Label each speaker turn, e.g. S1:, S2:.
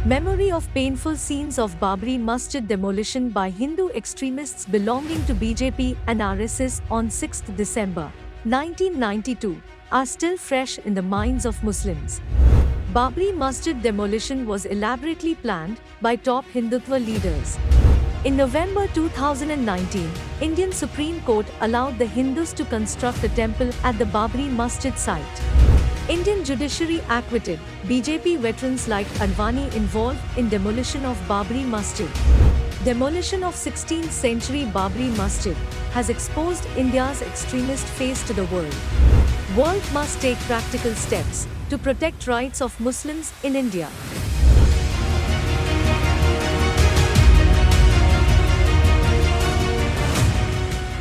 S1: Memory of painful scenes of Babri Masjid demolition by Hindu extremists belonging to BJP and RSS on 6th December 1992 are still fresh in the minds of Muslims. Babri Masjid demolition was elaborately planned by top Hindutva leaders. In November 2019, Indian Supreme Court allowed the Hindus to construct a temple at the Babri Masjid site. Indian judiciary acquitted BJP veterans like Advani involved in demolition of Babri Masjid. Demolition of 16th century Babri Masjid has exposed India's extremist face to the world. World must take practical steps to protect rights of Muslims in India.